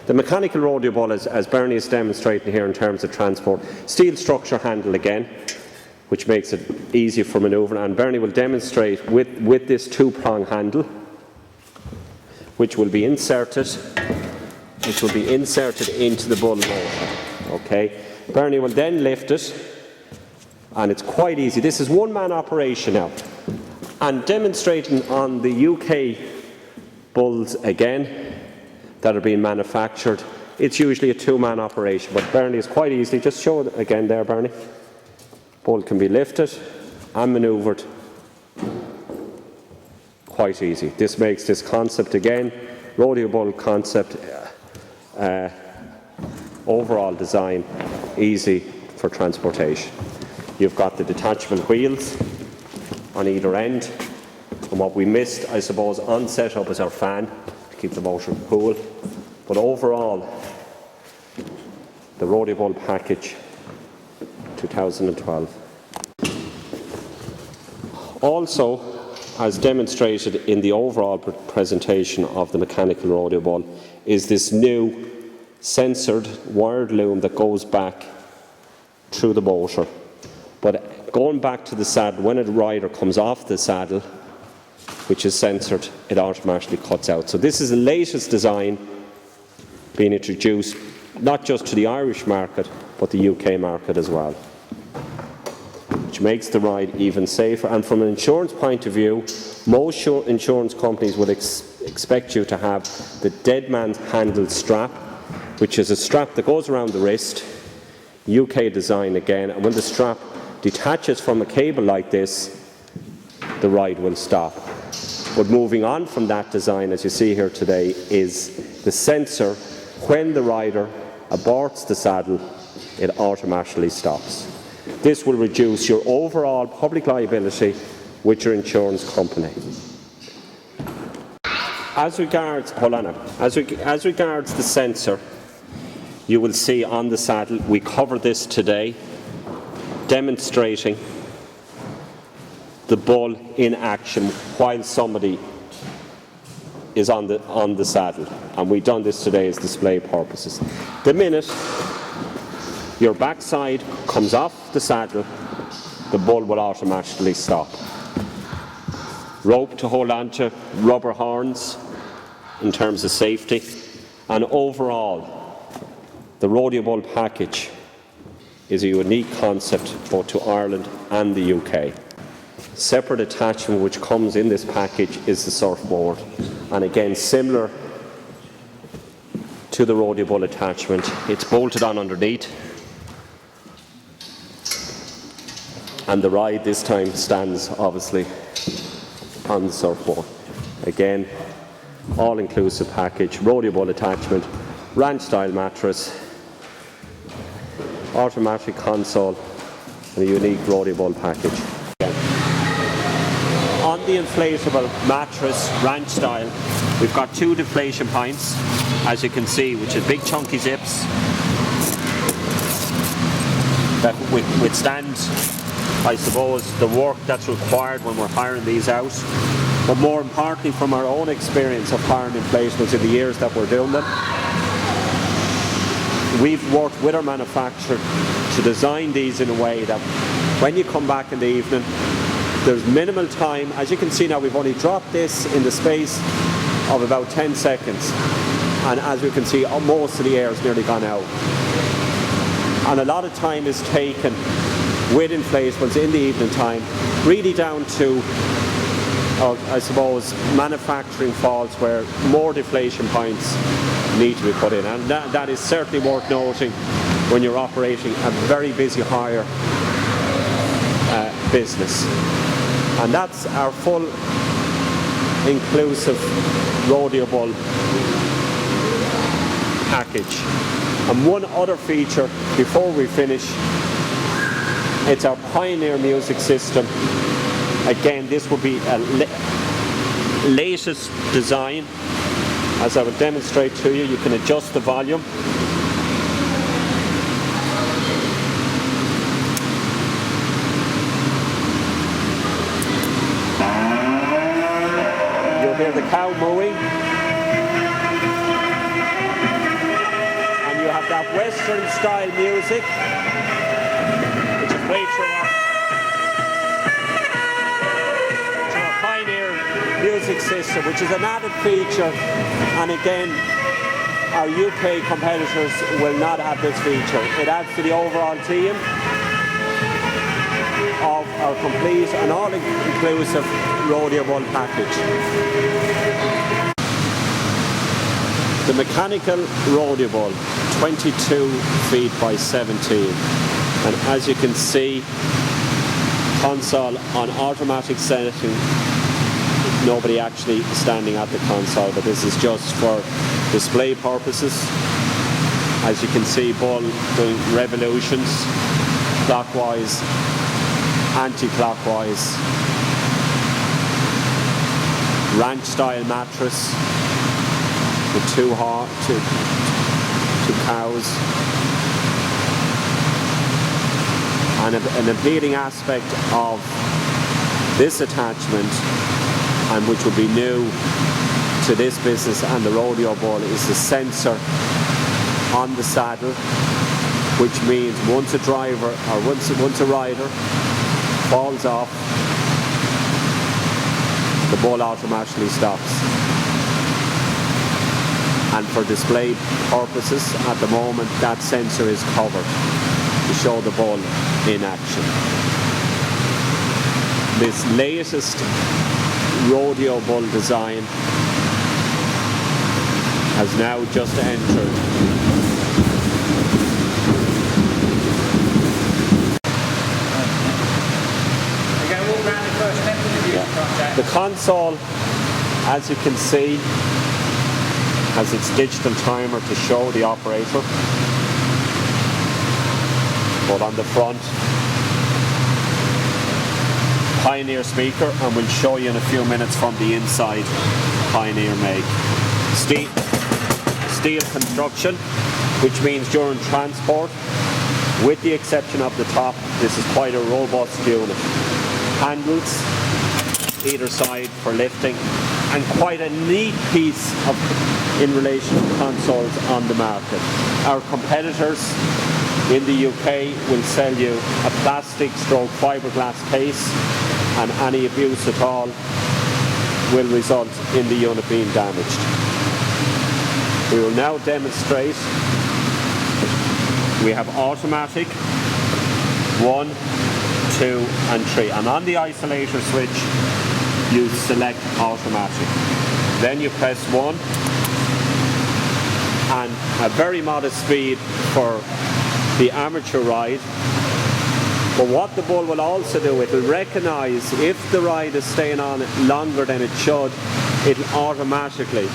The mechanical rodeo ball, as Bernie is demonstrating here in terms of transport, steel structure handle again, which makes it easy for manoeuvring, and Bernie will demonstrate with this two-prong handle, which will be inserted into the bull motor. Okay, Bernie will then lift it, and it's quite easy. This is one-man operation now, and demonstrating on the UK bulls again that are being manufactured, it's usually a two-man operation, but Bernie is quite easily, just show it again there, Bernie. Bull can be lifted and manoeuvred quite easy. This makes this concept again, rodeo bull concept, overall design, easy for transportation. You've got the detachable wheels on either end, and what we missed, I suppose, on setup is our fan to keep the motor cool. But overall, the rodeo bull package 2012. Also, as demonstrated in the overall presentation of the mechanical rodeo ball, is this new sensored wired loom that goes back through the motor. But going back to the saddle, when a rider comes off the saddle, which is sensored, it automatically cuts out. So this is the latest design being introduced, not just to the Irish market, but the UK market as well, which makes the ride even safer. And from an insurance point of view, most insurance companies would expect you to have the dead man's handle strap, which is a strap that goes around the wrist, UK design again, and when the strap detaches from a cable like this, the ride will stop. But moving on from that design, as you see here today, is the sensor. When the rider aborts the saddle, it automatically stops. This will reduce your overall public liability with your insurance company. As regards the sensor, you will see on the saddle, we cover this today, demonstrating the bull in action while somebody is on the saddle, and we've done this today as display purposes. The minute your backside comes off the saddle, the bull will automatically stop. Rope to hold on to, rubber horns in terms of safety, and overall the rodeo bull package is a unique concept both to Ireland and the UK. Separate attachment which comes in this package is the surfboard, and again similar to the rodeo bull attachment, it's bolted on underneath, and the ride this time stands obviously on the surfboard. Again, all-inclusive package, rodeo bull attachment, ranch style mattress, automatic console, and a unique rodeo bull package. On the inflatable mattress, ranch style, we've got two deflation points, as you can see, which are big chunky zips that withstand, I suppose, the work that's required when we're hiring these out. But more importantly, from our own experience of hiring inflatables in the years that we're doing them, we've worked with our manufacturer to design these in a way that when you come back in the evening, there's minimal time. As you can see now, we've only dropped this in the space of about 10 seconds. And as we can see, most of the air has nearly gone out. And a lot of time is taken with inflatables in the evening time, really down to, I suppose, manufacturing faults where more deflation points need to be put in. And that is certainly worth noting when you're operating a very busy hire business. And that's our full inclusive rodeo bull package. And one other feature before we finish, it's our Pioneer music system. Again, this will be a latest design. As I will demonstrate to you, you can adjust the volume. You'll hear the cow mooing. have Western style music, which is way through our Pioneer music system, which is an added feature, and again, our UK competitors will not have this feature. It adds to the overall theme of our complete and all-inclusive Rodeo Bull package. The mechanical Rodeo Bull, 22 feet by 17, and as you can see, console on automatic setting, nobody actually standing at the console, but this is just for display purposes. As you can see, Bull doing revolutions, clockwise, anti-clockwise, ranch style mattress with two cows, and an appealing aspect of this attachment, and which will be new to this business and the Rodeo Bull, is the sensor on the saddle, which means once a driver or once a rider falls off, the bull automatically stops. And for display purposes, at the moment, that sensor is covered to show the bull in action. This latest Rodeo Bull design has now just entered the console. As you can see, has its digital timer to show the operator, but on the front, Pioneer speaker, and we'll show you in a few minutes from the inside. Pioneer make steel construction, which means during transport, with the exception of the top, this is quite a robust unit. Handles either side for lifting, and quite a neat piece in relation to consoles on the market. Our competitors in the UK will sell you a plastic stroke fiberglass case, and any abuse at all will result in the unit being damaged. We will now demonstrate. We have automatic 1, 2 and 3, and on the isolator switch you select automatic. Then you press 1, and a very modest speed for the amateur ride. But what the bull will also do, it will recognise if the ride is staying on longer than it should, it will automatically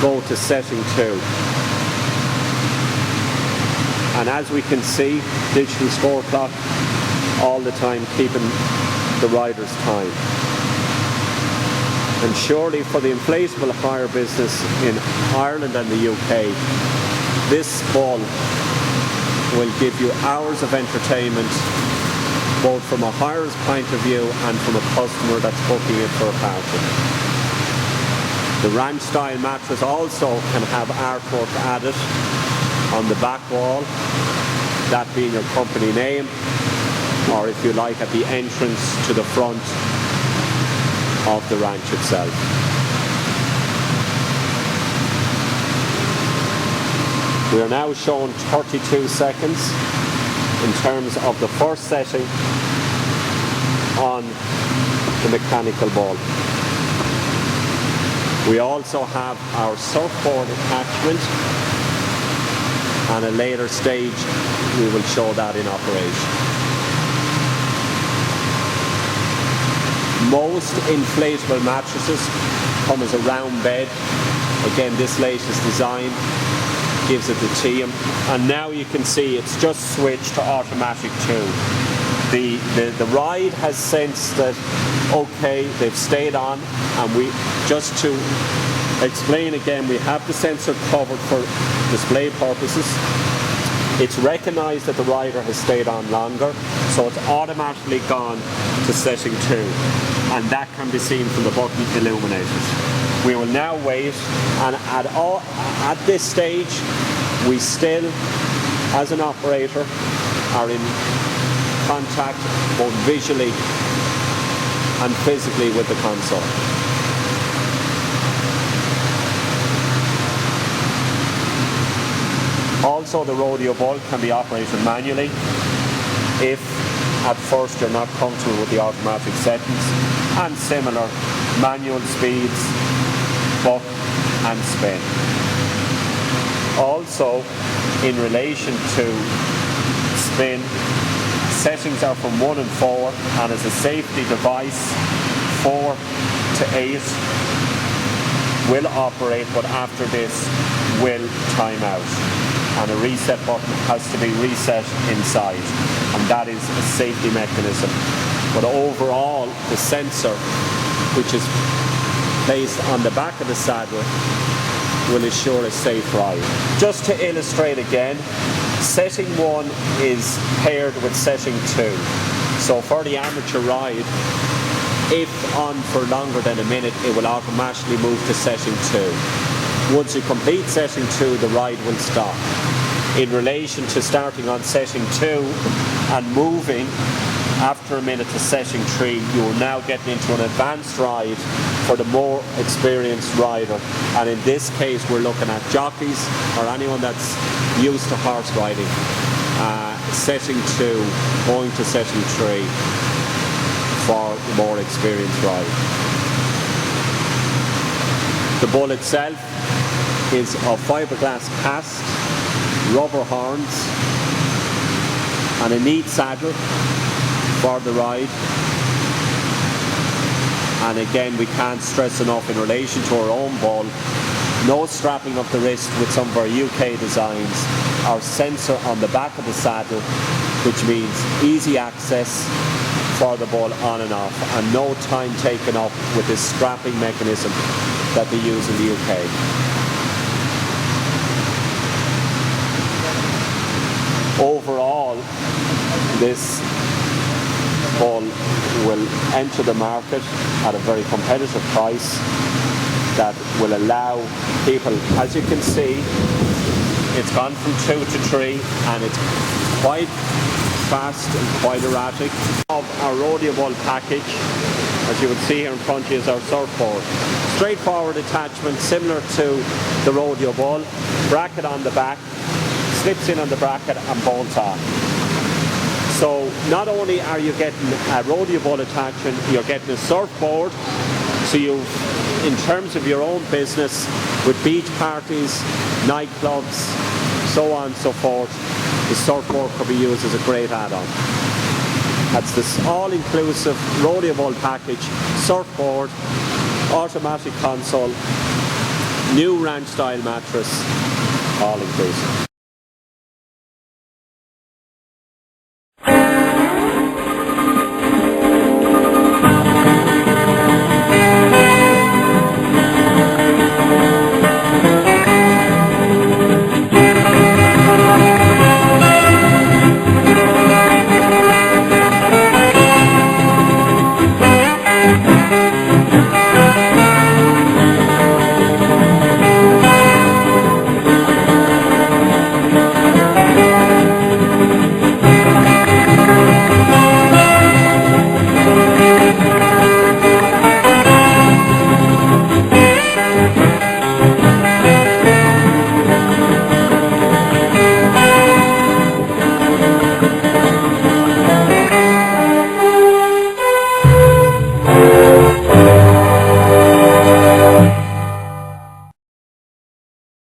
go to setting 2. And as we can see, digital score clock all the time keeping the rider's time. And surely for the inflatable hire business in Ireland and the UK, this bull will give you hours of entertainment, both from a hirer's point of view and from a customer that's booking it for a party. The ranch style mattress also can have artwork added on the back wall, that being your company name, or if you like at the entrance to the front of the ranch itself. We are now shown 32 seconds in terms of the first setting on the mechanical bull. We also have our surfboard attachment, and at a later stage we will show that in operation. Most inflatable mattresses come as a round bed. Again, this latest design gives it the theme, and now you can see it's just switched to automatic 2. The ride has sensed that, okay, they've stayed on, and we, just to explain again, we have the sensor covered for display purposes. It's recognised that the rider has stayed on longer, so it's automatically gone to setting 2, and that can be seen from the button illuminated. We will now wait, and at this stage we still as an operator are in contact both visually and physically with the console. Also, the Rodeo ball can be operated manually if at first you're not comfortable with the automatic settings, and similar manual speeds, buck and spin. Also, in relation to spin, settings are from 1 and 4, and as a safety device 4 to 8 will operate, but after this will time out, and a reset button has to be reset inside, and that is a safety mechanism. But overall, the sensor, which is placed on the back of the saddle, will ensure a safe ride. Just to illustrate again, setting 1 is paired with setting 2. So for the amateur ride, if on for longer than a minute, it will automatically move to setting 2. Once you complete setting 2, the ride will stop. In relation to starting on setting 2 and moving after a minute to setting 3, you are now getting into an advanced ride for the more experienced rider. And in this case, we're looking at jockeys or anyone that's used to horse riding. Setting 2, going to setting 3 for the more experienced ride. The bull itself is of fiberglass cast, rubber horns, and a neat saddle for the ride. And again, we can't stress enough in relation to our own bull, no strapping of the wrist with some of our UK designs, our sensor on the back of the saddle, which means easy access for the bull on and off, and no time taken up with this strapping mechanism that they use in the UK. Overall, this bull will enter the market at a very competitive price that will allow people, as you can see, it's gone from 2 to 3 and it's quite fast and quite erratic. Of our Rodeo ball package, as you would see here in front of you, is our surfboard. Straightforward attachment, similar to the Rodeo ball. Bracket on the back, slips in on the bracket and bolts on. So not only are you getting a Rodeo ball attachment, you're getting a surfboard. So you, in terms of your own business, with beach parties, nightclubs, so on and so forth, the surfboard could be used as a great add-on. That's this all-inclusive Rodeo ball package, surfboard, automatic console, new ranch style mattress, all inclusive.